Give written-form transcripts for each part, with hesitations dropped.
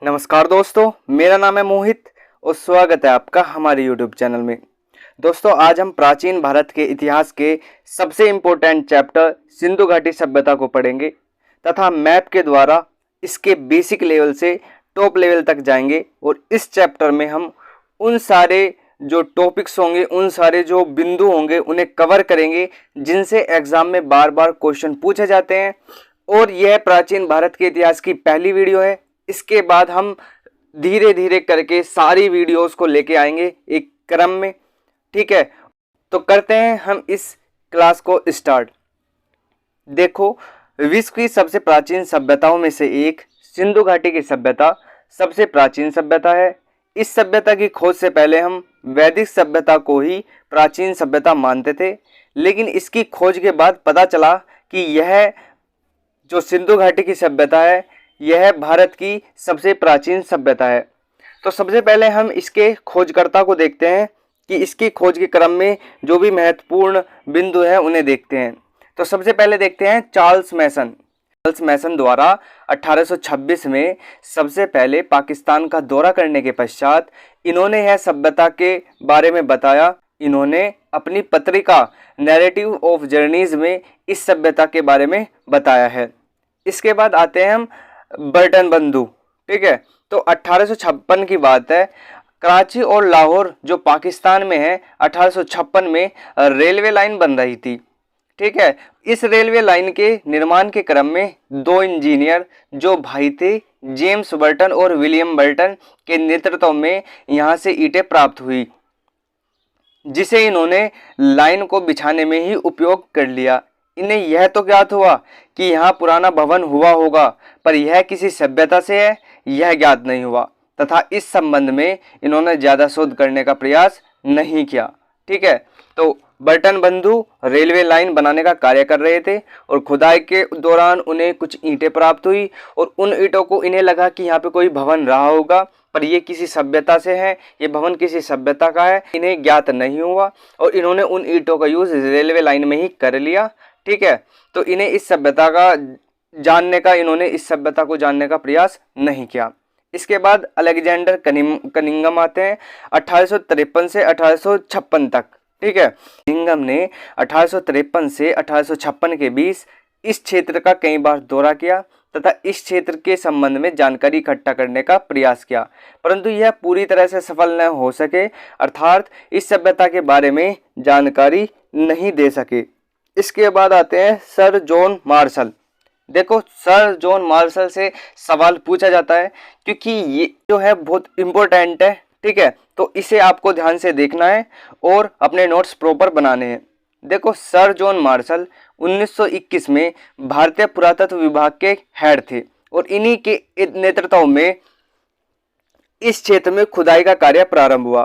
नमस्कार दोस्तों, मेरा नाम है मोहित और स्वागत है आपका हमारे यूट्यूब चैनल में। दोस्तों, आज हम प्राचीन भारत के इतिहास के सबसे इम्पोर्टेंट चैप्टर सिंधु घाटी सभ्यता को पढ़ेंगे तथा मैप के द्वारा इसके बेसिक लेवल से टॉप लेवल तक जाएंगे। और इस चैप्टर में हम उन सारे जो टॉपिक्स होंगे, उन सारे जो बिंदु होंगे उन्हें कवर करेंगे जिनसे एग्जाम में बार बार क्वेश्चन पूछे जाते हैं। और यह प्राचीन भारत के इतिहास की पहली वीडियो है। इसके बाद हम धीरे धीरे करके सारी वीडियोस को लेके आएंगे एक क्रम में। ठीक है, तो करते हैं हम इस क्लास को स्टार्ट। देखो, विश्व की सबसे प्राचीन सभ्यताओं में से एक सिंधु घाटी की सभ्यता सबसे प्राचीन सभ्यता है। इस सभ्यता की खोज से पहले हम वैदिक सभ्यता को ही प्राचीन सभ्यता मानते थे, लेकिन इसकी खोज के बाद पता चला कि यह जो सिंधु घाटी की सभ्यता है यह भारत की सबसे प्राचीन सभ्यता है। तो सबसे पहले हम इसके खोजकर्ता को देखते हैं कि इसकी खोज के क्रम में जो भी महत्वपूर्ण बिंदु हैं उन्हें देखते हैं। तो सबसे पहले देखते हैं चार्ल्स मैसन। चार्ल्स मैसन द्वारा 1826 में सबसे पहले पाकिस्तान का दौरा करने के पश्चात इन्होंने यह सभ्यता के बारे में बताया। इन्होंने अपनी पत्रिका नैरेटिव ऑफ जर्नीज में इस सभ्यता के बारे में बताया है। इसके बाद आते हैं हम बर्टन बंधु। ठीक है, तो 1856 की बात है। कराची और लाहौर जो पाकिस्तान में है, 1856 में रेलवे लाइन बन रही थी। ठीक है, इस रेलवे लाइन के निर्माण के क्रम में दो इंजीनियर जो भाई थे, जेम्स बर्टन और विलियम बर्टन के नेतृत्व में यहाँ से ईंटें प्राप्त हुई, जिसे इन्होंने लाइन को बिछाने में ही उपयोग कर लिया। इन्हें यह तो ज्ञात हुआ कि यहाँ पुराना भवन हुआ होगा, पर यह किसी सभ्यता से है यह ज्ञात नहीं हुआ तथा इस संबंध में इन्होंने ज़्यादा शोध करने का प्रयास नहीं किया। ठीक है, तो बर्टन बंधु रेलवे लाइन बनाने का कार्य कर रहे थे और खुदाई के दौरान उन्हें कुछ ईंटें प्राप्त हुई और उन ईंटों को इन्हें लगा कि यहाँ पे कोई भवन रहा होगा, पर ये किसी सभ्यता से है, ये भवन किसी सभ्यता का है, इन्हें ज्ञात नहीं हुआ और इन्होंने उन ईंटों का यूज रेलवे लाइन में ही कर लिया। ठीक है, तो इन्हें इस सभ्यता को जानने का प्रयास नहीं किया। इसके बाद अलेक्जेंडर कनिंघम आते हैं 1853 से 1856 तक। ठीक है, कनिंघम ने 1853 से 1856 के बीच इस क्षेत्र का कई बार दौरा किया तथा इस क्षेत्र के संबंध में जानकारी इकट्ठा करने का प्रयास किया, परंतु यह पूरी तरह से सफल न हो सके, अर्थात इस सभ्यता के बारे में जानकारी नहीं दे सके। इसके बाद आते हैं सर जॉन मार्शल। देखो, सर जॉन मार्शल से सवाल पूछा जाता है क्योंकि ये जो है बहुत इम्पोर्टेंट है। ठीक है, तो इसे आपको ध्यान से देखना है और अपने नोट्स प्रॉपर बनाने हैं। देखो, सर जॉन मार्शल 1921 में भारतीय पुरातत्व विभाग के हेड थे और इन्हीं के नेतृत्व में इस क्षेत्र में खुदाई का कार्य प्रारंभ हुआ।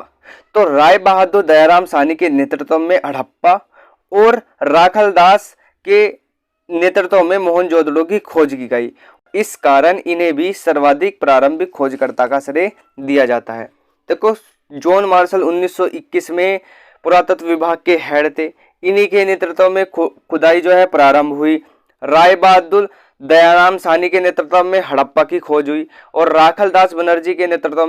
तो राय बहादुर दयाराम साहनी के नेतृत्व में हड़प्पा और राखलदास के नेतृत्व में मोहनजोदड़ो की खोज की गई। इस कारण इन्हें भी सर्वाधिक प्रारंभिक खोजकर्ता का श्रेय दिया जाता है। देखो, जॉन मार्शल 1921 में पुरातत्व विभाग के हेड थे, इन्हीं के नेतृत्व में खुदाई जो है प्रारंभ हुई। राय बहादुर दयाराम साहनी के नेतृत्व में हड़प्पा की खोज हुई और राखलदास बनर्जी के नेतृत्व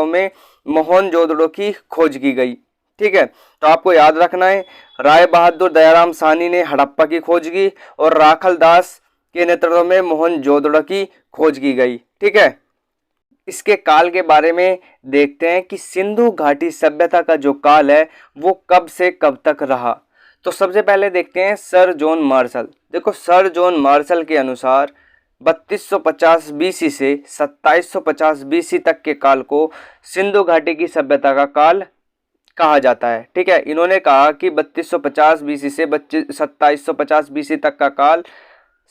में मोहनजोदड़ो की खोज की गई। ठीक है, तो आपको याद रखना है, राय बहादुर दयाराम साहनी ने हड़प्पा की खोज की और राखलदास के नेतृत्व में मोहनजोदड़ो की खोज की गई। ठीक है, इसके काल के बारे में देखते हैं कि सिंधु घाटी सभ्यता का जो काल है वो कब से कब तक रहा। तो सबसे पहले देखते हैं सर जॉन मार्शल। देखो, सर जॉन मार्शल के अनुसार 3250 बीसी से 2750 बीसी तक के काल को सिंधु घाटी की सभ्यता का काल कहा जाता है। ठीक है, इन्होंने कहा कि 3250 बीसी से 2750 बीसी तक का काल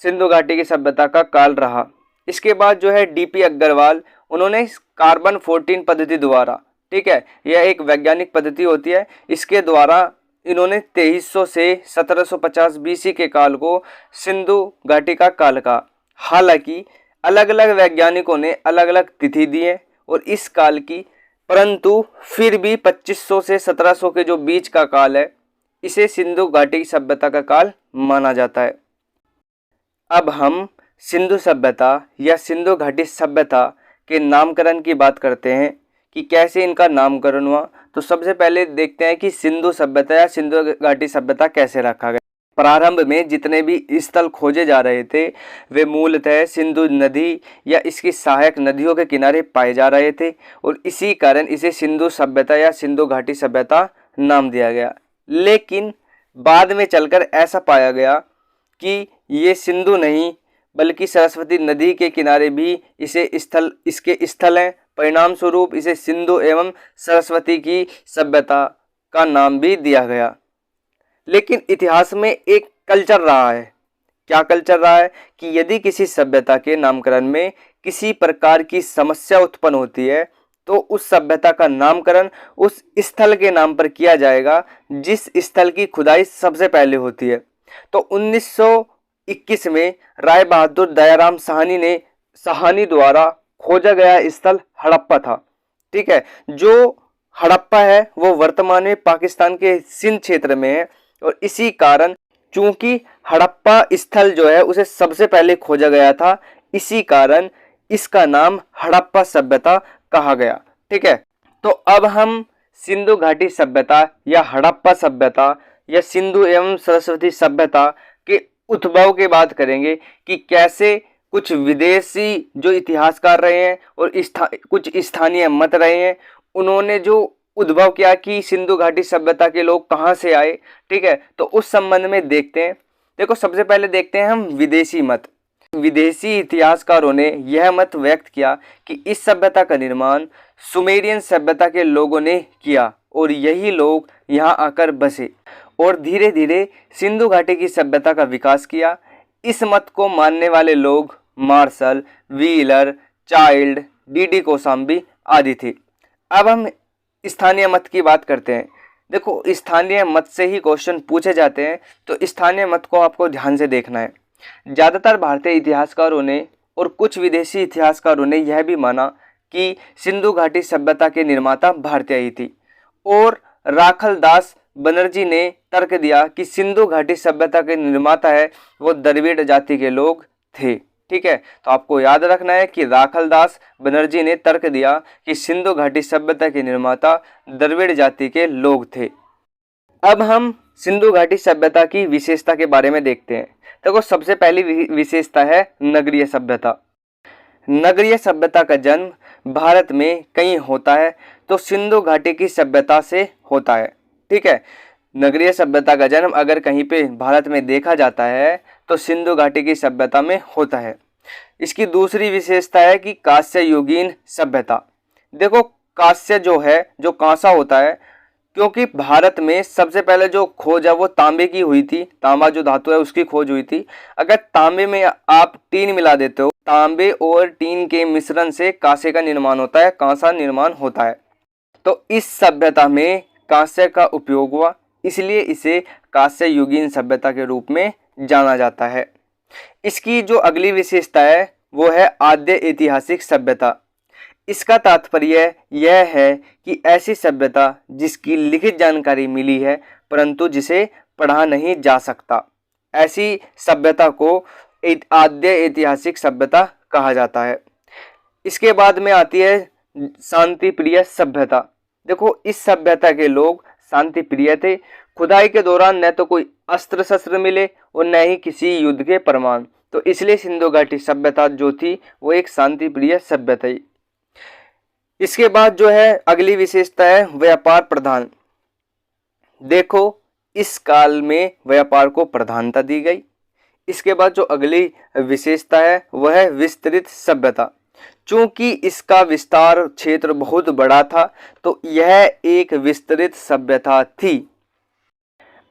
सिंधु घाटी की सभ्यता का काल रहा। इसके बाद जो है डीपी अग्रवाल, उन्होंने कार्बन 14 पद्धति द्वारा, ठीक है, यह एक वैज्ञानिक पद्धति होती है, इसके द्वारा इन्होंने 2300 से 1750 बीसी के काल को सिंधु घाटी का काल कहा। हालांकि अलग अलग वैज्ञानिकों ने अलग अलग तिथि दी है और इस काल की, परंतु फिर भी 2500 से 1700 के जो बीच का काल है इसे सिंधु घाटी सभ्यता का काल माना जाता है। अब हम सिंधु सभ्यता या सिंधु घाटी सभ्यता के नामकरण की बात करते हैं कि कैसे इनका नामकरण हुआ, तो सबसे पहले देखते हैं कि सिंधु सभ्यता या सिंधु घाटी सभ्यता कैसे रखा गया। प्रारंभ में जितने भी स्थल खोजे जा रहे थे वे मूलतः सिंधु नदी या इसकी सहायक नदियों के किनारे पाए जा रहे थे और इसी कारण इसे सिंधु सभ्यता या सिंधु घाटी सभ्यता नाम दिया गया। लेकिन बाद में चलकर ऐसा पाया गया कि ये सिंधु नहीं बल्कि सरस्वती नदी के किनारे भी इसके स्थल हैं। परिणाम स्वरूप इसे सिंधु एवं सरस्वती की सभ्यता का नाम भी दिया गया। लेकिन इतिहास में एक कल्चर रहा है। क्या कल्चर रहा है कि यदि किसी सभ्यता के नामकरण में किसी प्रकार की समस्या उत्पन्न होती है तो उस सभ्यता का नामकरण उस स्थल के नाम पर किया जाएगा जिस स्थल की खुदाई सबसे पहले होती है। तो 1921 में राय बहादुर दयाराम साहनी द्वारा खोजा गया स्थल हड़प्पा था। ठीक है, जो हड़प्पा है वो वर्तमान में पाकिस्तान के सिंध क्षेत्र में है और इसी कारण चूंकि हड़प्पा स्थल जो है उसे सबसे पहले खोजा गया था, इसी कारण इसका नाम हड़प्पा सभ्यता कहा गया। ठीक है, तो अब हम सिंधु घाटी सभ्यता या हड़प्पा सभ्यता या सिंधु एवं सरस्वती सभ्यता के उद्भव की बात करेंगे कि कैसे कुछ विदेशी जो इतिहासकार रहे हैं और कुछ स्थानीय मत रहे हैं, उन्होंने जो उद्भव किया कि सिंधु घाटी सभ्यता के लोग कहाँ से आए। ठीक है, तो उस संबंध में देखते हैं। देखो, सबसे पहले देखते हैं हम विदेशी मत। विदेशी इतिहासकारों ने यह मत व्यक्त किया कि इस सभ्यता का निर्माण सुमेरियन सभ्यता के लोगों ने किया और यही लोग यहाँ आकर बसे और धीरे धीरे सिंधु घाटी की सभ्यता का विकास किया। इस मत को मानने वाले लोग Marshall, Wheeler, Childe, D Kosambi आदि थे। अब हम स्थानीय मत की बात करते हैं। देखो, स्थानीय मत से ही क्वेश्चन पूछे जाते हैं, तो स्थानीय मत को आपको ध्यान से देखना है। ज़्यादातर भारतीय इतिहासकारों ने और कुछ विदेशी इतिहासकारों ने यह भी माना कि सिंधु घाटी सभ्यता के निर्माता भारतीय ही थी और राखल दास बनर्जी ने तर्क दिया कि सिंधु घाटी सभ्यता के निर्माता है वो द्रविड़ जाति के लोग थे। ठीक है, तो आपको याद रखना है कि राखल दास बनर्जी ने तर्क दिया कि सिंधु घाटी सभ्यता के निर्माता द्रविड़ जाति के लोग थे। अब हम सिंधु घाटी सभ्यता की विशेषता के बारे में देखते हैं। देखो, सबसे पहली विशेषता है नगरीय सभ्यता। नगरीय सभ्यता का जन्म भारत में कहीं होता है तो सिंधु घाटी की सभ्यता से होता है। ठीक है, नगरीय सभ्यता का जन्म अगर कहीं पे भारत में देखा जाता है तो सिंधु घाटी की सभ्यता में होता है। इसकी दूसरी विशेषता है कि कांस्य युगीन सभ्यता। देखो, कांस्य जो है, जो कांसा होता है, क्योंकि भारत में सबसे पहले जो खोज है वो तांबे की हुई थी। तांबा जो धातु है उसकी खोज हुई थी। अगर तांबे में आप टीन मिला देते हो, तांबे और टीन के मिश्रण से कांसे का निर्माण होता है, कांसा निर्माण होता है। तो इस सभ्यता में कांस्य का उपयोग हुआ, इसलिए इसे कांस्य युगीन सभ्यता के रूप में जाना जाता है। इसकी जो अगली विशेषता है वो है आद्य ऐतिहासिक सभ्यता। इसका तात्पर्य यह है कि ऐसी सभ्यता जिसकी लिखित जानकारी मिली है परंतु जिसे पढ़ा नहीं जा सकता, ऐसी सभ्यता को आद्य ऐतिहासिक सभ्यता कहा जाता है। इसके बाद में आती है शांति प्रिय सभ्यता। देखो, इस सभ्यता के लोग शांति प्रिय थे। खुदाई के दौरान न तो कोई अस्त्र शस्त्र मिले और न ही किसी युद्ध के प्रमाण, तो इसलिए सिंधु घाटी सभ्यता जो थी वो एक शांति प्रिय सभ्यता थी। इसके बाद जो है अगली विशेषता है व्यापार प्रधान। देखो, इस काल में व्यापार को प्रधानता दी गई। इसके बाद जो अगली विशेषता है वह है विस्तृत सभ्यता। चूंकि इसका विस्तार क्षेत्र बहुत बड़ा था तो यह एक विस्तृत सभ्यता थी।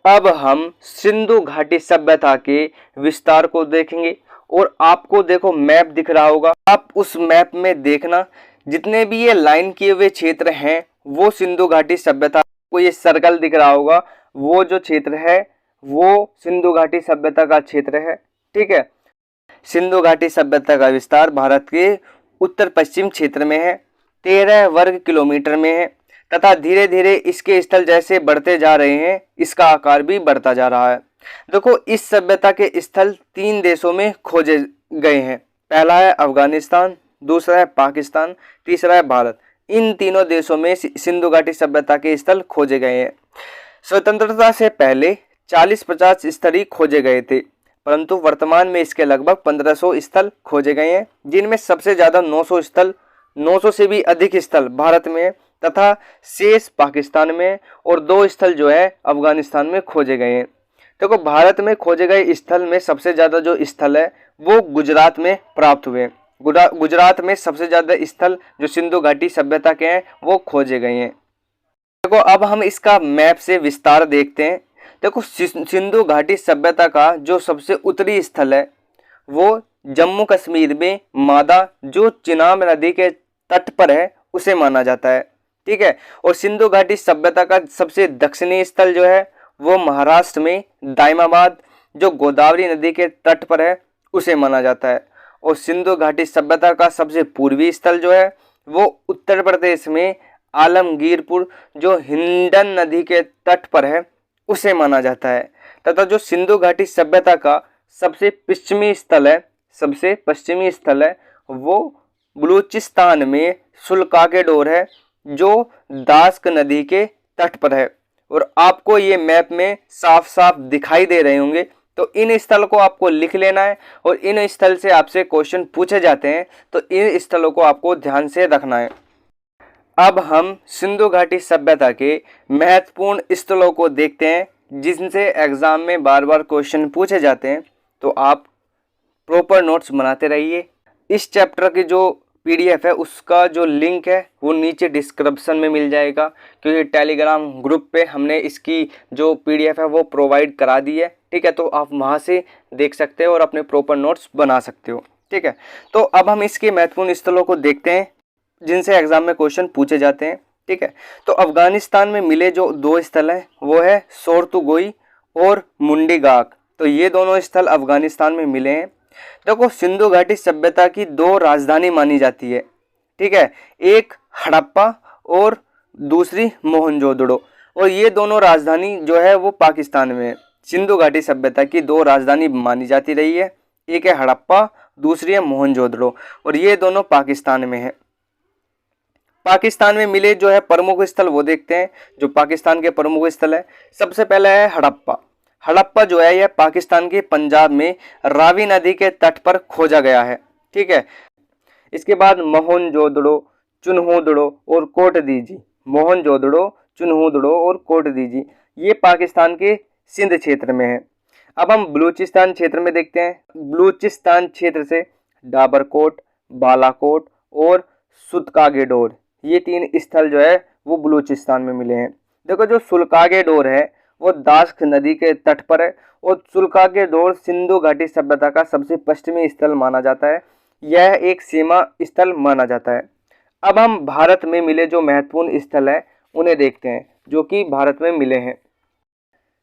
अब हम सिंधु घाटी सभ्यता के विस्तार को देखेंगे और आपको देखो मैप दिख रहा होगा, आप उस मैप में देखना जितने भी ये लाइन किए हुए क्षेत्र हैं वो सिंधु घाटी सभ्यता को, ये सर्कल दिख रहा होगा वो जो क्षेत्र है वो सिंधु घाटी सभ्यता का क्षेत्र है। ठीक है, सिंधु घाटी सभ्यता का विस्तार भारत के उत्तर पश्चिम क्षेत्र में है, 13 वर्ग किलोमीटर में है तथा धीरे धीरे इसके स्थल जैसे बढ़ते जा रहे हैं इसका आकार भी बढ़ता जा रहा है। देखो, इस सभ्यता के स्थल 3 देशों में खोजे गए हैं। पहला है अफगानिस्तान, दूसरा है पाकिस्तान, तीसरा है भारत। इन तीनों देशों में सिंधु घाटी सभ्यता के स्थल खोजे गए हैं। स्वतंत्रता से पहले 40-50 स्थल ही खोजे गए थे, परंतु वर्तमान में इसके लगभग 1500 स्थल खोजे गए हैं, जिनमें सबसे ज्यादा 900 से भी अधिक स्थल भारत में तथा शेष पाकिस्तान में और 2 स्थल जो है अफगानिस्तान में खोजे गए हैं। देखो, भारत में खोजे गए स्थल में सबसे ज्यादा जो स्थल है वो गुजरात में प्राप्त हुए। गुजरात में सबसे ज्यादा स्थल जो सिंधु घाटी सभ्यता के हैं वो खोजे गए हैं। देखो, अब हम इसका मैप से विस्तार देखते हैं। देखो, सिंधु घाटी सभ्यता का जो सबसे उत्तरी स्थल है वो जम्मू कश्मीर में मादा, जो चिनाब नदी के तट पर है, उसे माना जाता है। ठीक है। और सिंधु घाटी सभ्यता का सबसे दक्षिणी स्थल जो है वो महाराष्ट्र में दाइमाबाद, जो गोदावरी नदी के तट पर है, उसे माना जाता है। और सिंधु घाटी सभ्यता का सबसे पूर्वी स्थल जो है वो उत्तर प्रदेश में आलमगीरपुर, जो हिंडन नदी के तट पर है, उसे माना जाता है। तथा जो सिंधु घाटी सभ्यता का सबसे पश्चिमी स्थल है वो बलूचिस्तान में सुल्कागेडोर है, जो दास्क नदी के तट पर है। और आपको ये मैप में साफ साफ दिखाई दे रहे होंगे, तो इन स्थल को आपको लिख लेना है। और इन स्थल से आपसे क्वेश्चन पूछे जाते हैं, तो इन स्थलों को आपको ध्यान से रखना है। अब हम सिंधु घाटी सभ्यता के महत्वपूर्ण स्थलों को देखते हैं, जिनसे एग्जाम में बार बार क्वेश्चन पूछे जाते हैं। तो आप प्रॉपर नोट्स बनाते रहिए। इस चैप्टर की जो PDF है उसका जो लिंक है वो नीचे डिस्क्रिप्शन में मिल जाएगा, क्योंकि टेलीग्राम ग्रुप पे हमने इसकी जो PDF है वो प्रोवाइड करा दी है। ठीक है, तो आप वहाँ से देख सकते हो और अपने प्रॉपर नोट्स बना सकते हो। ठीक है, तो अब हम इसके महत्वपूर्ण स्थलों को देखते हैं जिनसे एग्जाम में क्वेश्चन पूछे जाते हैं। ठीक है, तो अफगानिस्तान में मिले जो 2 स्थल हैं वो है सोर्तुगोई और मुंडीगाक। तो ये दोनों स्थल अफगानिस्तान में मिले हैं। देखो, सिंधु घाटी सभ्यता की 2 राजधानी मानी जाती है। ठीक है, एक हड़प्पा और दूसरी मोहनजोदड़ो। और ये दोनों राजधानी जो है वो पाकिस्तान में है। सिंधु घाटी सभ्यता की 2 राजधानी मानी जाती रही है, एक है हड़प्पा, दूसरी है मोहनजोदड़ो, और ये दोनों पाकिस्तान में है। पाकिस्तान में मिले जो है प्रमुख स्थल वो देखते हैं, जो पाकिस्तान के प्रमुख स्थल है। सबसे पहले है हड़प्पा। हड़प्पा जो है यह पाकिस्तान के पंजाब में रावी नदी के तट पर खोजा गया है। ठीक है, इसके बाद मोहनजोदड़ो, चुनहुदड़ो और कोटदीजी। मोहनजोदड़ो, चुनहुदड़ो और कोटदीजी ये पाकिस्तान के सिंध क्षेत्र में है। अब हम बलूचिस्तान क्षेत्र में देखते हैं। बलूचिस्तान क्षेत्र से डाबरकोट, बालाकोट और सुल्कागेडोर ये 3 स्थल जो है वो बलूचिस्तान में मिले हैं। देखो, जो सुल्कागेडोर है वो दास्क नदी के तट पर है और सुल्कागेडोर सिंधु घाटी सभ्यता का सबसे पश्चिमी स्थल माना जाता है। यह एक सीमा स्थल माना जाता है। अब हम भारत में मिले जो महत्वपूर्ण स्थल है उन्हें देखते हैं, जो कि भारत में मिले हैं।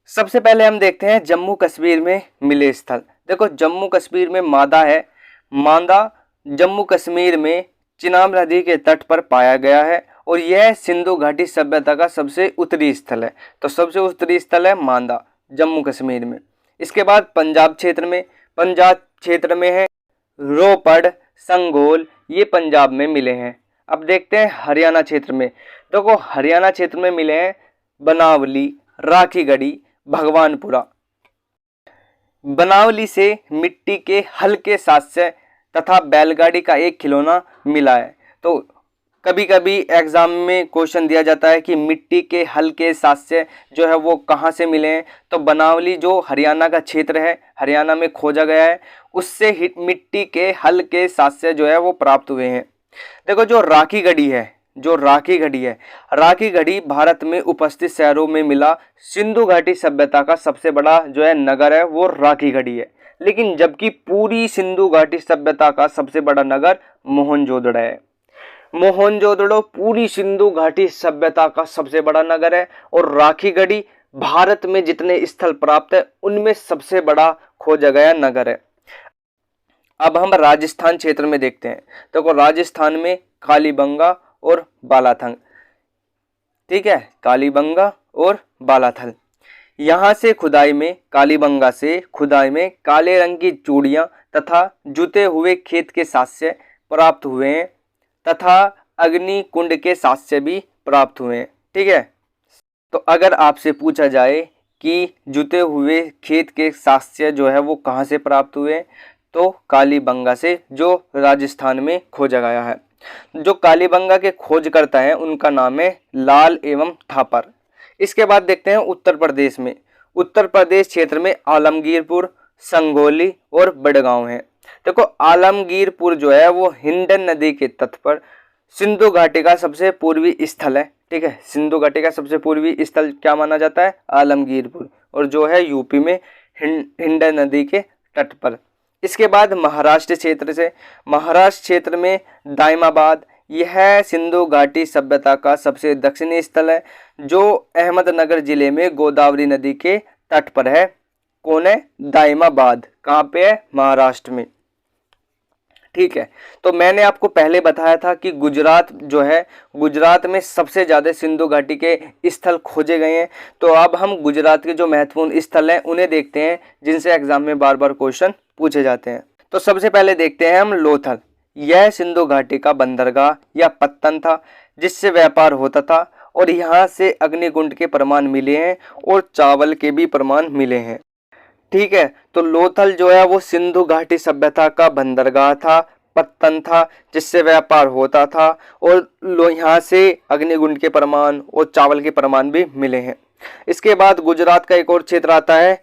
सबसे पहले हम देखते हैं जम्मू कश्मीर में मिले स्थल। देखो, जम्मू कश्मीर में मादा है। मांदा जम्मू कश्मीर में चिनाब नदी के तट पर पाया गया है और यह सिंधु घाटी सभ्यता का सबसे उत्तरी स्थल है। तो सबसे उत्तरी स्थल है मांदा जम्मू कश्मीर में। इसके बाद पंजाब क्षेत्र में है रोपड़, संगोल, ये पंजाब में मिले हैं। अब देखते हैं हरियाणा क्षेत्र में। देखो, हरियाणा क्षेत्र में मिले हैं बनावली, राखीगढ़ी, भगवानपुरा। बनावली से मिट्टी के हल्के सास्य तथा बैलगाड़ी का एक खिलौना मिला है। तो कभी कभी एग्जाम में क्वेश्चन दिया जाता है कि मिट्टी के हल्के सास्य जो है वो कहाँ से मिले हैं। तो बनावली जो हरियाणा का क्षेत्र है, हरियाणा में खोजा गया है, उससे मिट्टी के हल्के सास्य जो है वो प्राप्त हुए हैं। देखो, जो राखीगढ़ी है, राखीगढ़ी भारत में उपस्थित शहरों में मिला सिंधु घाटी सभ्यता का सबसे बड़ा जो है नगर है वो राखीगढ़ी है। लेकिन जबकि पूरी सिंधु घाटी सभ्यता का सबसे बड़ा नगर मोहनजोदड़ो है। मोहनजोदड़ो पूरी सिंधु घाटी सभ्यता का सबसे बड़ा नगर है और राखीगढ़ी भारत में जितने स्थल प्राप्त है उनमें सबसे बड़ा खोजा गया नगर है। अब हम राजस्थान क्षेत्र में देखते हैं। देखो, राजस्थान में कालीबंगा और बालाथल। ठीक है, कालीबंगा और बालाथल। यहाँ से खुदाई में कालीबंगा से खुदाई में काले रंग की चूड़ियाँ तथा जुते हुए खेत के साक्ष्य प्राप्त हुए हैं तथा अग्नि कुंड के साक्ष्य भी प्राप्त हुए हैं। ठीक है, तो अगर आपसे पूछा जाए कि जुते हुए खेत के साक्ष्य जो है वो कहाँ से प्राप्त हुए, तो कालीबंगा से, जो राजस्थान में खोजा गया है। जो कालीबंगा के खोजकर्ता हैं उनका नाम है लाल एवं थापर। इसके बाद देखते हैं उत्तर प्रदेश में। उत्तर प्रदेश क्षेत्र में आलमगीरपुर, संगोली और बड़गांव है। देखो आलमगीरपुर जो है वो हिंडन नदी के तट पर सिंधु घाटी का सबसे पूर्वी स्थल है। ठीक है, सिंधु घाटी का सबसे पूर्वी स्थल क्या माना जाता है? आलमगीरपुर, और जो है यूपी में हिंडन नदी के तट पर। इसके बाद महाराष्ट्र क्षेत्र से, महाराष्ट्र क्षेत्र में दाइमाबाद, यह सिंधु घाटी सभ्यता का सबसे दक्षिणी स्थल है जो अहमदनगर जिले में गोदावरी नदी के तट पर है। कौन है? दाइमाबाद। कहाँ पे है? महाराष्ट्र में। ठीक है, तो मैंने आपको पहले बताया था कि गुजरात जो है, गुजरात में सबसे ज़्यादा सिंधु घाटी के स्थल खोजे गए हैं। तो अब हम गुजरात के जो महत्वपूर्ण स्थल हैं उन्हें देखते हैं जिनसे एग्जाम में बार बार क्वेश्चन पूछे जाते हैं। तो सबसे पहले देखते हैं हम लोथल। यह सिंधु घाटी का बंदरगाह या पत्तन था जिससे व्यापार होता था और यहाँ से अग्निकुंड के प्रमाण मिले हैं और चावल के भी प्रमाण मिले हैं। ठीक है, तो लोथल जो है वो सिंधु घाटी सभ्यता का बंदरगाह था, पत्तन था जिससे व्यापार होता था और यहाँ से अग्निकुंड के प्रमाण और चावल के प्रमाण भी मिले हैं। इसके बाद गुजरात का एक और क्षेत्र आता है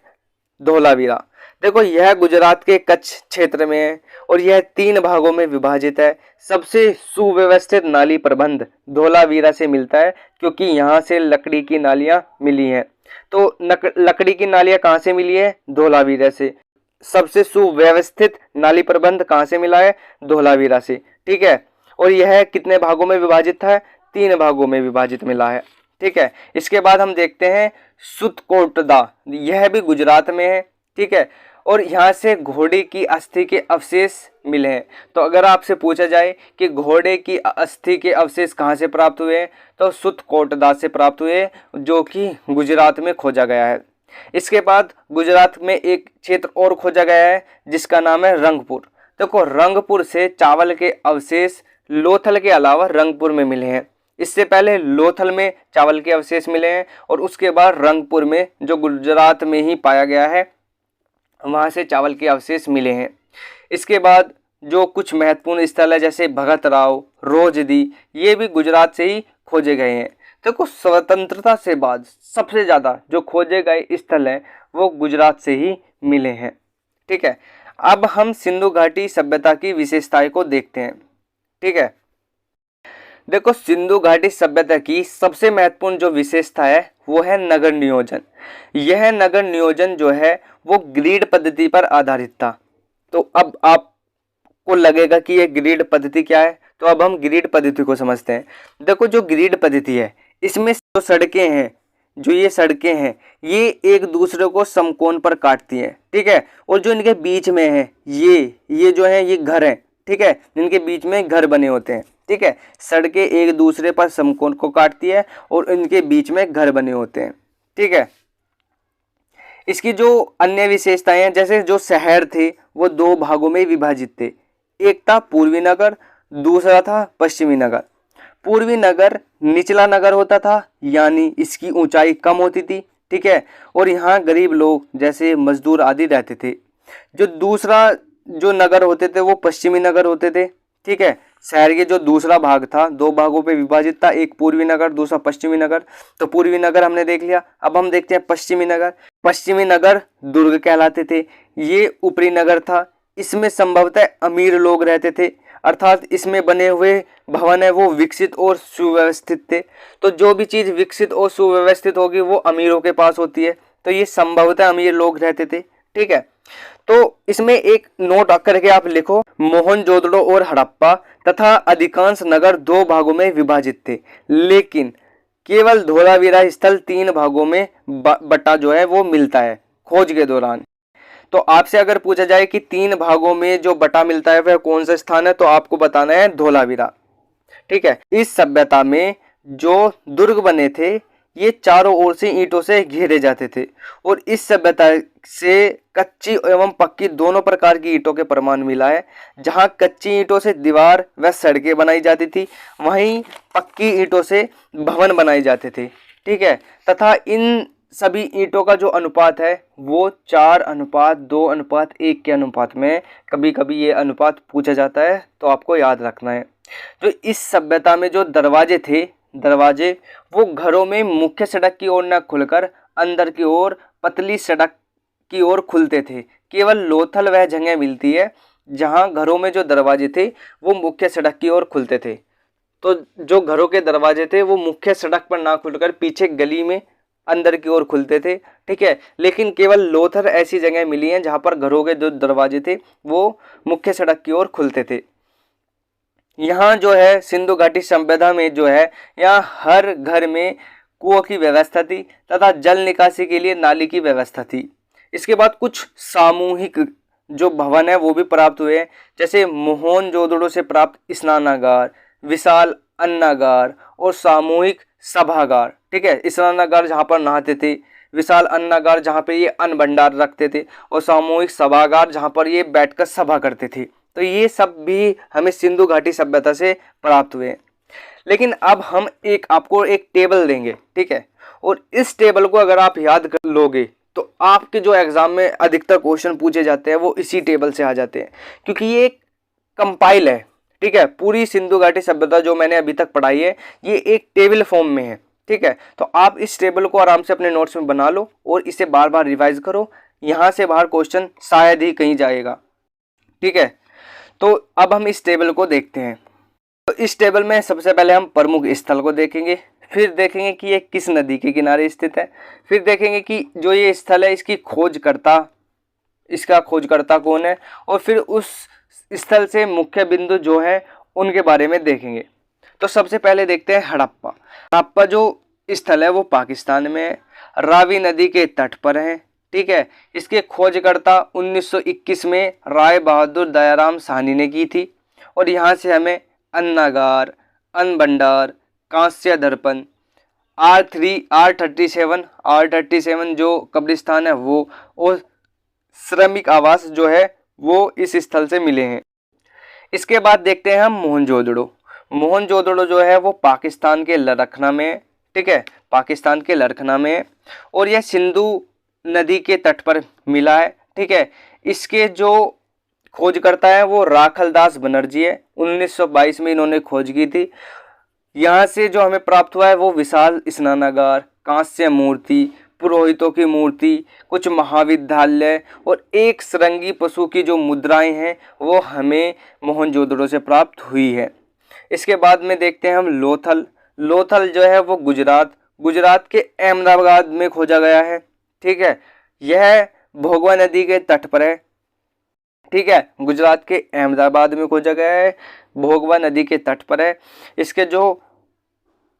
धोलावीरा। देखो यह गुजरात के कच्छ क्षेत्र में है और यह 3 भागों में विभाजित है। सबसे सुव्यवस्थित नाली प्रबंध धोलावीरा से मिलता है क्योंकि यहाँ से लकड़ी की नालियाँ मिली हैं। तो लकड़ी की नालियाँ कहाँ से मिली है? धोलावीरा से। सबसे सुव्यवस्थित नाली प्रबंध कहाँ से मिला है? धोलावीरा से। ठीक है, और यह कितने भागों में विभाजित है? 3 भागों में विभाजित मिला है। ठीक है, इसके बाद हम देखते हैं सुतकोटदा, यह भी गुजरात में है। ठीक है, और यहाँ से घोड़े की अस्थि के अवशेष मिले हैं। तो अगर आपसे पूछा जाए कि घोड़े की अस्थि के अवशेष कहाँ से प्राप्त हुए हैं, तो सुतकोटदा से प्राप्त हुए जो कि गुजरात में खोजा गया है। इसके बाद गुजरात में एक क्षेत्र और खोजा गया है जिसका नाम है रंगपुर। देखो रंगपुर से चावल के अवशेष लोथल के अलावा रंगपुर में मिले हैं। इससे पहले लोथल में चावल के अवशेष मिले हैं और उसके बाद रंगपुर में, जो गुजरात में ही पाया गया है, वहाँ से चावल के अवशेष मिले हैं। इसके बाद जो कुछ महत्वपूर्ण स्थल है जैसे भगत राव, रोजदी, ये भी गुजरात से ही खोजे गए हैं। देखो स्वतंत्रता से बाद सबसे ज़्यादा जो खोजे गए स्थल हैं वो गुजरात से ही मिले हैं। ठीक है, अब हम सिंधु घाटी सभ्यता की विशेषताएं को देखते हैं। ठीक है, देखो सिंधु घाटी सभ्यता की सबसे महत्वपूर्ण जो विशेषता है वो है नगर नियोजन। यह नगर नियोजन जो है वो ग्रिड पद्धति पर आधारित था। तो अब आपको लगेगा कि ये ग्रिड पद्धति क्या है, तो अब हम ग्रिड पद्धति को समझते हैं। देखो जो ग्रिड पद्धति है इसमें जो सड़कें हैं, जो ये सड़कें हैं, ये एक दूसरे को समकोण पर काटती हैं। ठीक है, और जो इनके बीच में है ये जो है ये घर है। ठीक है, इनके बीच में घर बने होते हैं। ठीक है, सड़कें एक दूसरे पर समकोण को काटती है और इनके बीच में घर बने होते हैं। ठीक है, इसकी जो अन्य विशेषताएं हैं, जैसे जो शहर थे वो 2 भागों में विभाजित थे। एक था पूर्वी नगर, दूसरा था पश्चिमी नगर। पूर्वी नगर निचला नगर होता था, यानी इसकी ऊंचाई कम होती थी। ठीक है, और यहाँ गरीब लोग जैसे मजदूर आदि रहते थे। जो दूसरा जो नगर होते थे वो पश्चिमी नगर होते थे। ठीक है, शहर के जो दूसरा भाग था 2 भागों पे विभाजित था, एक पूर्वी नगर, दूसरा पश्चिमी नगर। तो पूर्वी नगर हमने देख लिया, अब हम देखते हैं पश्चिमी नगर। पश्चिमी नगर दुर्ग कहलाते थे। ये ऊपरी नगर था, इसमें संभवतः अमीर लोग रहते थे, अर्थात इसमें बने हुए भवन है वो विकसित और सुव्यवस्थित थे। तो जो भी चीज़ विकसित और सुव्यवस्थित होगी वो अमीरों के पास होती है, तो ये संभवतः अमीर लोग रहते थे। ठीक है, तो इसमें एक नोट करके आप लिखो, मोहनजोदड़ो और हड़प्पा तथा अधिकांश नगर 2 भागों में विभाजित थे, लेकिन केवल धोलावीरा स्थल 3 भागों में बटा जो है वो मिलता है खोज के दौरान। तो आपसे अगर पूछा जाए कि 3 भागों में जो बटा मिलता है वह कौन सा स्थान है, तो आपको बताना है धोलावीरा। ठीक है, इस सभ्यता में जो दुर्ग बने थे ये चारों ओर से ईंटों से घेरे जाते थे और इस सभ्यता से कच्ची एवं पक्की दोनों प्रकार की ईंटों के प्रमाण मिला है। जहां कच्ची ईंटों से दीवार व सड़कें बनाई जाती थी, वहीं पक्की ईंटों से भवन बनाए जाते थे। ठीक है, तथा इन सभी ईंटों का जो अनुपात है वो 4:2:1 के अनुपात में, कभी कभी ये अनुपात पूछा जाता है तो आपको याद रखना है। जो इस सभ्यता में जो दरवाजे थे, दरवाजे वो घरों में मुख्य सड़क की ओर न खुलकर अंदर की ओर पतली सड़क की ओर खुलते थे। केवल लोथल वह जगह मिलती है जहां घरों में जो दरवाजे थे वो मुख्य सड़क की ओर खुलते थे। तो जो घरों के दरवाजे थे वो मुख्य सड़क पर ना खुलकर पीछे गली में अंदर की ओर खुलते थे। ठीक है, लेकिन केवल लोथल ऐसी जगह मिली हैं जहां पर घरों के जो दरवाजे थे वो मुख्य सड़क की ओर खुलते थे। यहाँ जो है सिंधु घाटी सभ्यता में जो है, यहाँ हर घर में कुओं की व्यवस्था थी तथा जल निकासी के लिए नाली की व्यवस्था थी। इसके बाद कुछ सामूहिक जो भवन है वो भी प्राप्त हुए हैं, जैसे मोहनजोदड़ो से प्राप्त स्नानागार, विशाल अन्नागार और सामूहिक सभागार। ठीक है, स्नानागार जहाँ पर नहाते थे, विशाल अन्नागार जहाँ पर ये अन्न भंडार रखते थे, और सामूहिक सभागार जहाँ पर ये बैठकर सभा करते थे। तो ये सब भी हमें सिंधु घाटी सभ्यता से प्राप्त हुए। लेकिन अब हम आपको एक टेबल देंगे। ठीक है, और इस टेबल को अगर आप याद कर लोगे तो आपके जो एग्जाम में अधिकतर क्वेश्चन पूछे जाते हैं वो इसी टेबल से आ जाते हैं, क्योंकि ये एक कंपाइल है। ठीक है, पूरी सिंधु घाटी सभ्यता जो मैंने अभी तक पढ़ाई है ये एक टेबल फॉर्म में है। ठीक है, तो आप इस टेबल को आराम से अपने नोट्स में बना लो और इसे बार बार रिवाइज करो, यहाँ से बाहर क्वेश्चन शायद ही कहीं जाएगा। ठीक है, तो अब हम इस टेबल को देखते हैं। तो इस टेबल में सबसे पहले हम प्रमुख स्थल को देखेंगे, फिर देखेंगे कि ये किस नदी के किनारे स्थित है, फिर देखेंगे कि जो ये स्थल है इसका खोजकर्ता कौन है, और फिर उस स्थल से मुख्य बिंदु जो है उनके बारे में देखेंगे। तो सबसे पहले देखते हैं हड़प्पा। हड़प्पा जो स्थल है वो पाकिस्तान में है, रावी नदी के तट पर है। ठीक है, इसके खोजकर्ता 1921 में राय बहादुर दयाराम साहनी ने की थी, और यहाँ से हमें अन्नागार, अन्न भंडार, कांस्य दर्पण, R37 जो कब्रिस्तान है वो, और श्रमिक आवास जो है वो इस स्थल से मिले हैं। इसके बाद देखते हैं हम मोहनजोदड़ो। मोहनजोदड़ो जो है वो पाकिस्तान के लरखना में है। ठीक है, पाकिस्तान के लरखना में है, और यह सिंधु नदी के तट पर मिला है। ठीक है, इसके जो खोजकर्ता है वो राखलदास बनर्जी है। 1922 में इन्होंने खोज की थी। यहाँ से जो हमें प्राप्त हुआ है वो विशाल स्नानागार, कांस्य मूर्ति, पुरोहितों की मूर्ति, कुछ महाविद्यालय और एक सरंगी पशु की जो मुद्राएं हैं वो हमें मोहनजोदड़ो से प्राप्त हुई है। इसके बाद में देखते हैं हम लोथल। लोथल जो है वो गुजरात के अहमदाबाद में खोजा गया है। ठीक है, यह भोगवा नदी के तट पर है। ठीक है, गुजरात के अहमदाबाद में खोजा गया है, भोगवा नदी के तट पर है। इसके जो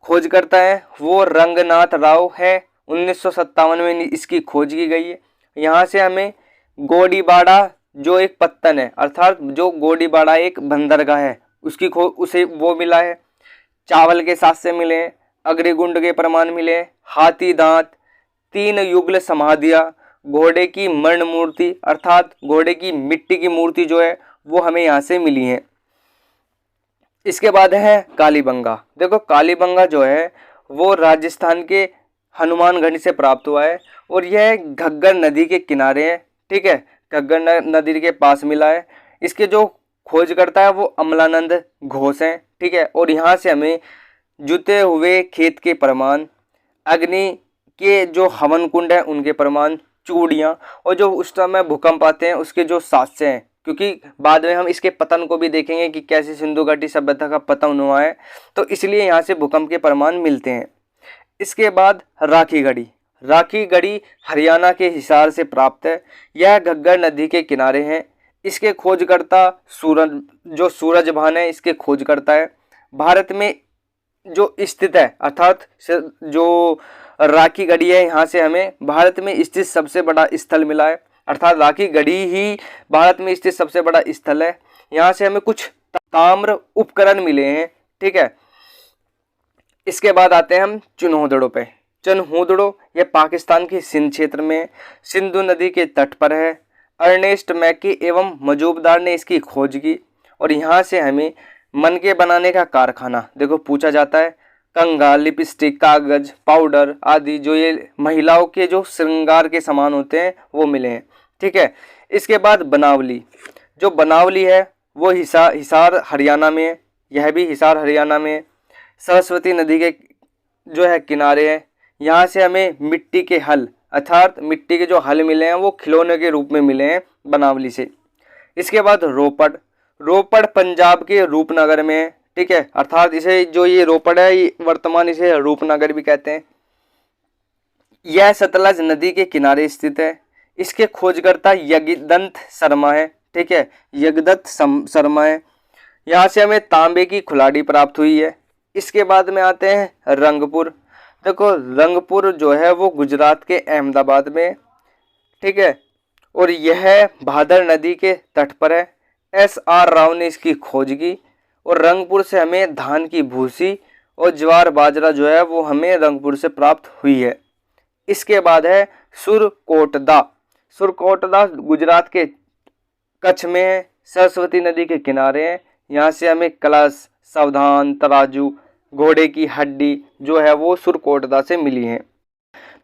खोजकर्ता है वो रंगनाथ राव है। 1957 में इसकी खोज की गई है। यहाँ से हमें गोडीबाड़ा जो एक पत्तन है, अर्थात जो गोडीबाड़ा एक बंदरगाह है, उसे वो मिला है। चावल के साथ से मिले हैं, अग्निकुंड के प्रमाण मिले हैं, हाथी दांत, 3 युगल समाधियाँ, घोड़े की मर्ण मूर्ति अर्थात घोड़े की मिट्टी की मूर्ति जो है वो हमें यहाँ से मिली है। इसके बाद है कालीबंगा। देखो कालीबंगा जो है वो राजस्थान के हनुमानगढ़ से प्राप्त हुआ है, और यह घग्गर नदी के किनारे है। ठीक है, घग्गर नदी के पास मिला है। इसके जो खोजकर्ता है वो अमलानंद घोष हैं। ठीक है, और यहाँ से हमें जुते हुए खेत के प्रमाण, अग्नि के जो हवन कुंड है उनके प्रमाण, चूड़ियाँ, और जो उस समय भूकंप आते हैं उसके जो साक्ष्य हैं, क्योंकि बाद में हम इसके पतन को भी देखेंगे कि कैसे सिंधु घाटी सभ्यता का पतन हुआ है, तो इसलिए यहाँ से भूकंप के प्रमाण मिलते हैं। इसके बाद राखी गढ़ी हरियाणा के हिसार से प्राप्त है। यह घग्गर नदी के किनारे है। इसके खोजकर्ता सूरजभान है, इसके खोजकर्ता है। भारत में जो स्थित है, अर्थात जो राखी गढ़ी है, यहाँ से हमें भारत में स्थित सबसे बड़ा स्थल मिला है, अर्थात राखी गढ़ी ही भारत में स्थित सबसे बड़ा स्थल है। यहाँ से हमें कुछ ताम्र उपकरण मिले हैं। ठीक है, इसके बाद आते हैं हम चिन्होदड़ों पे। चनहूदड़ो ये पाकिस्तान के सिंध क्षेत्र में सिंधु नदी के तट पर है। अर्नेस्ट मैकी एवं मजूमदार ने इसकी खोज की और यहाँ से हमें मनके बनाने का कारखाना देखो पूछा जाता है। कंघा, लिपस्टिक, कागज, पाउडर आदि जो ये महिलाओं के जो श्रृंगार के सामान होते हैं वो मिले हैं। ठीक है। इसके बाद बनावली, जो बनावली है वो हिसार हरियाणा में है। यह भी हिसार हरियाणा में है। सरस्वती नदी के जो है किनारे है। यहाँ से हमें मिट्टी के हल अर्थात मिट्टी के जो हल मिले हैं वो खिलौने के रूप में मिले हैं बनावली से। इसके बाद रोपड़ पंजाब के रूपनगर में है। ठीक है। अर्थात इसे जो ये रोपड़ है ये वर्तमान इसे रूपनगर भी कहते हैं। यह सतलज नदी के किनारे स्थित है। इसके खोजकर्ता यज्ञदत्त शर्मा है। ठीक है, यज्ञदत्त शर्मा है। यहाँ से हमें तांबे की कुल्हाड़ी प्राप्त हुई है। इसके बाद में आते हैं रंगपुर। देखो रंगपुर जो है वो गुजरात के अहमदाबाद में। ठीक है, और यह भादर नदी के तट पर है। SR राव ने इसकी खोज की और रंगपुर से हमें धान की भूसी और ज्वार बाजरा जो है वो हमें रंगपुर से प्राप्त हुई है। इसके बाद है सुरकोटदा। सुरकोटदा गुजरात के कच्छ में है, सरस्वती नदी के किनारे है। यहाँ से हमें कलश, सावधान, तराजू, घोड़े की हड्डी जो है वो सुरकोटदा से मिली है।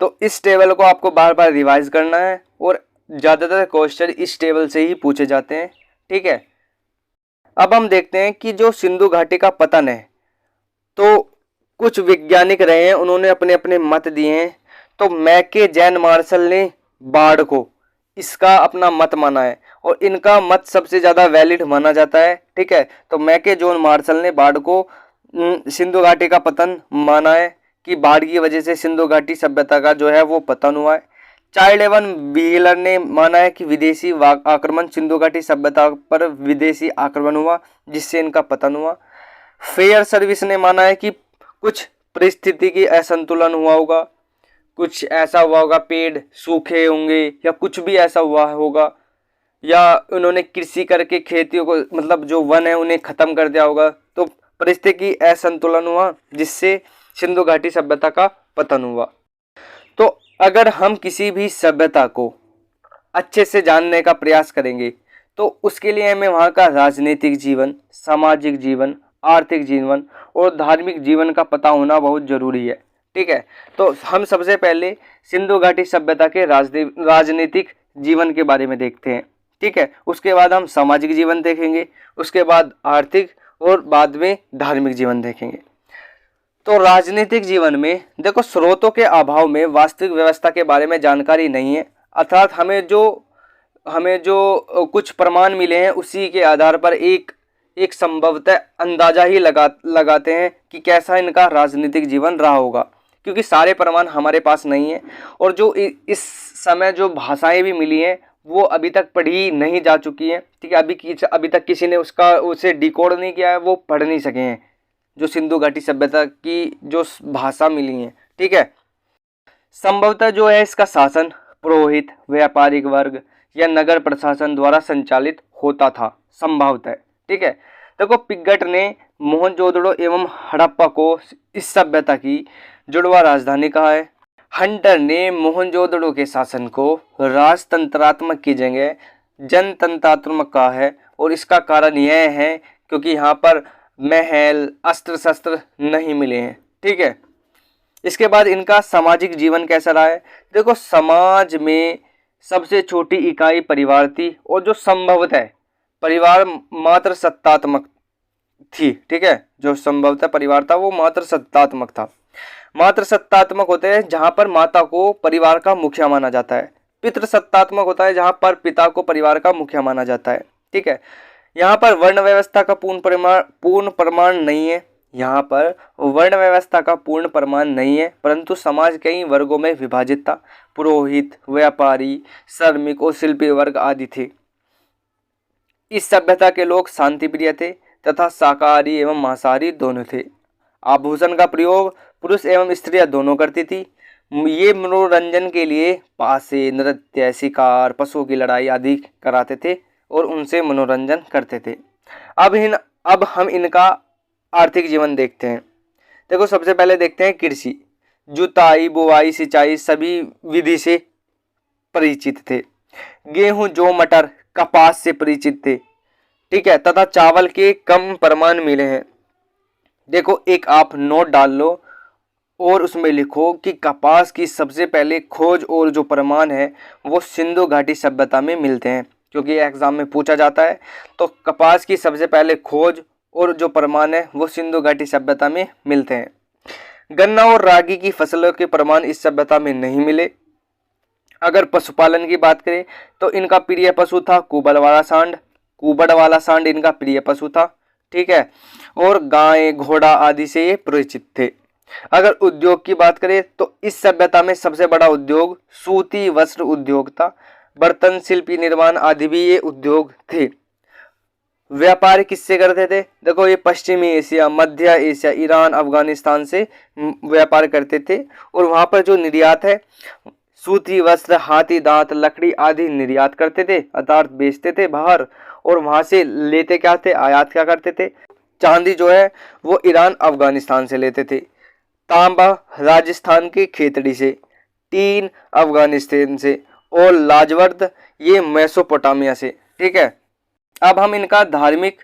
तो इस टेबल को आपको बार बार रिवाइज करना है और ज़्यादातर क्वेश्चन इस टेबल से ही पूछे जाते हैं। ठीक है, अब हम देखते हैं कि जो सिंधु घाटी का पतन है तो कुछ वैज्ञानिक रहे हैं, उन्होंने अपने अपने मत दिए हैं। तो मैके जैन मार्शल ने बाढ़ को इसका अपना मत माना है और इनका मत सबसे ज़्यादा वैलिड माना जाता है। ठीक है, तो मैके जॉन मार्शल ने बाढ़ को सिंधु घाटी का पतन माना है कि बाढ़ की वजह से सिंधु घाटी सभ्यता का जो है वो पतन हुआ है। चाइल्ड एवन व्हीलर ने माना है कि विदेशी आक्रमण सिंधु घाटी सभ्यता पर विदेशी आक्रमण हुआ जिससे इनका पतन हुआ। फेयर सर्विस ने माना है कि कुछ परिस्थिति की असंतुलन हुआ होगा, कुछ ऐसा हुआ होगा, पेड़ सूखे होंगे या कुछ भी ऐसा हुआ होगा, या उन्होंने कृषि करके खेतियों को मतलब जो वन है उन्हें खत्म कर दिया होगा। तो परिस्थिति की असंतुलन हुआ जिससे सिंधु घाटी सभ्यता का पतन हुआ। तो अगर हम किसी भी सभ्यता को अच्छे से जानने का प्रयास करेंगे तो उसके लिए हमें वहाँ का राजनीतिक जीवन, सामाजिक जीवन, आर्थिक जीवन और धार्मिक जीवन का पता होना बहुत जरूरी है। ठीक है, तो हम सबसे पहले सिंधु घाटी सभ्यता के राजनीतिक जीवन के बारे में देखते हैं। ठीक है, उसके बाद हम सामाजिक जीवन देखेंगे, उसके बाद आर्थिक और बाद में धार्मिक जीवन देखेंगे। तो राजनीतिक जीवन में देखो स्रोतों के अभाव में वास्तविक व्यवस्था के बारे में जानकारी नहीं है। अर्थात हमें जो कुछ प्रमाण मिले हैं उसी के आधार पर एक संभवतः अंदाजा ही लगाते हैं कि कैसा इनका राजनीतिक जीवन रहा होगा, क्योंकि सारे प्रमाण हमारे पास नहीं है। और जो इस समय जो भाषाएं भी मिली हैं वो अभी तक पढ़ी नहीं जा चुकी हैं। ठीक है, अभी तक किसी ने उसे डिकोड नहीं किया है, वो पढ़ नहीं सके हैं जो सिंधु घाटी सभ्यता की जो भाषा मिली है। ठीक है, संभवतः जो है इसका शासन पुरोहित, व्यापारिक वर्ग या नगर प्रशासन द्वारा संचालित होता था संभवतः। ठीक है, देखो पिगट ने मोहनजोदड़ो एवं हड़प्पा को इस सभ्यता की जुड़वा राजधानी कहा है। हंटर ने मोहनजोदड़ो के शासन को राजतंत्रात्मक की जगह जनतंत्रात्मक कहा है और इसका कारण यह है क्योंकि यहाँ पर महल, अस्त्र शस्त्र नहीं मिले हैं। ठीक है, इसके बाद इनका सामाजिक जीवन कैसा रहा है। देखो समाज में सबसे छोटी इकाई परिवार थी और जो संभवतः परिवार मात्र सत्तात्मक थी। ठीक है, जो संभवतः परिवार था वो मात्र सत्तात्मक था। मात्र सत्तात्मक होते हैं जहां पर माता को परिवार का मुखिया माना जाता है। पितृ सत्तात्मक होता है जहां पर पिता को परिवार का मुखिया माना जाता है। ठीक है, यहाँ पर वर्ण व्यवस्था का पूर्ण प्रमाण नहीं है। यहाँ पर वर्ण व्यवस्था का पूर्ण प्रमाण नहीं है, परंतु समाज कई वर्गों में विभाजित था। पुरोहित, व्यापारी, श्रमिक और शिल्पी वर्ग आदि थे। इस सभ्यता के लोग शांतिप्रिय थे तथा शाकाहारी एवं मांसाहारी दोनों थे। आभूषण का प्रयोग पुरुष एवं स्त्रियां दोनों करती थी। ये मनोरंजन के लिए पासे, नृत्य, शिकार, पशुओं की लड़ाई आदि कराते थे और उनसे मनोरंजन करते थे। अब हम इनका आर्थिक जीवन देखते हैं। देखो सबसे पहले देखते हैं कृषि। जुताई, बुवाई, सिंचाई सभी विधि से परिचित थे। गेहूं, जौ, मटर, कपास से परिचित थे। ठीक है, तथा चावल के कम प्रमाण मिले हैं। देखो, एक आप नोट डाल लो और उसमें लिखो कि कपास की सबसे पहले खोज और जो प्रमाण है वो सिंधु घाटी सभ्यता में मिलते हैं, क्योंकि ये एग्जाम में पूछा जाता है। तो कपास की सबसे पहले खोज और जो प्रमाण है वो सिंधु घाटी सभ्यता में मिलते हैं। गन्ना और रागी की फसलों के प्रमाण इस सभ्यता में नहीं मिले। अगर पशुपालन की बात करें तो इनका प्रिय पशु था कुबड़ वाला सांड। कुबड़ वाला सांड इनका प्रिय पशु था। ठीक है, और गाय, घोड़ा आदि से ये परिचित थे। अगर उद्योग की बात करें तो इस सभ्यता में सबसे बड़ा उद्योग सूती वस्त्र उद्योग था। बर्तन, शिल्पी, निर्माण आदि भी ये उद्योग थे। व्यापार किससे करते थे? देखो, ये पश्चिमी एशिया, मध्य एशिया, ईरान, अफगानिस्तान से व्यापार करते थे। और वहां पर जो निर्यात है, सूती वस्त्र, हाथी दांत, लकड़ी आदि निर्यात करते थे, अर्थात बेचते थे बाहर। और वहां से लेते क्या थे? आयात क्या करते थे? चांदी जो है वो ईरान, अफगानिस्तान से लेते थे। तांबा राजस्थान की खेतड़ी से, टीन अफगानिस्तान से, और लाजवर्द ये मेसोपोटामिया से। ठीक है, अब हम इनका धार्मिक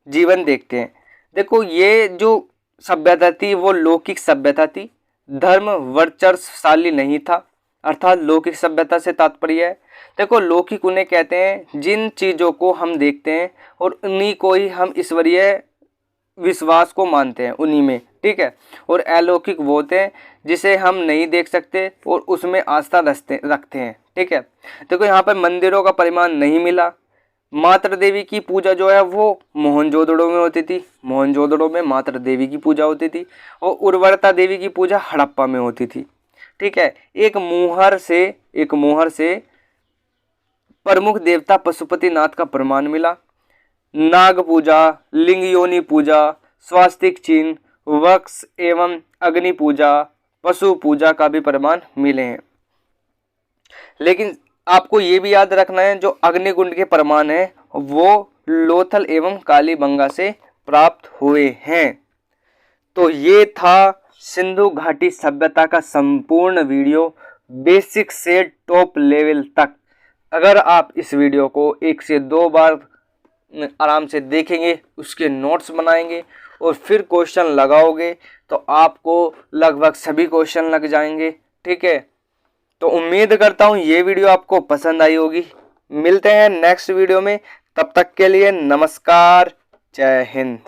जीवन देखते हैं। देखो, ये जो सभ्यता थी वो लौकिक सभ्यता थी, धर्म वर्चस्वशाली नहीं था। अर्थात लौकिक सभ्यता से तात्पर्य है, देखो, लौकिक उन्हें कहते हैं जिन चीज़ों को हम देखते हैं और उन्हीं को ही हम ईश्वरीय विश्वास को मानते हैं, उन्हीं में। ठीक है, और अलौकिक वो होते हैं जिसे हम नहीं देख सकते और उसमें आस्था रखते हैं। ठीक है, देखो, यहाँ पर मंदिरों का परिमाण नहीं मिला। मातृ देवी की पूजा जो है वो मोहनजोदड़ो में होती थी। मोहनजोदड़ो में मातृ देवी की पूजा होती थी। और उर्वरता देवी की पूजा हड़प्पा में होती थी। ठीक है, एक मोहर से प्रमुख देवता पशुपतिनाथ का प्रमाण मिला। नाग पूजा, लिंग योनि पूजा, स्वास्तिक चिन्ह, वक्ष एवं अग्नि पूजा, पशु पूजा का भी प्रमाण मिले हैं। लेकिन आपको ये भी याद रखना है, जो अग्निकुंड के प्रमाण है वो लोथल एवं कालीबंगा से प्राप्त हुए हैं। तो ये था सिंधु घाटी सभ्यता का संपूर्ण वीडियो, बेसिक से टॉप लेवल तक। अगर आप इस वीडियो को 1 से 2 बार आराम से देखेंगे, उसके नोट्स बनाएंगे और फिर क्वेश्चन लगाओगे तो आपको लगभग सभी क्वेश्चन लग जाएंगे। ठीक है, तो उम्मीद करता हूँ ये वीडियो आपको पसंद आई होगी। मिलते हैं नेक्स्ट वीडियो में, तब तक के लिए नमस्कार, जय हिंद।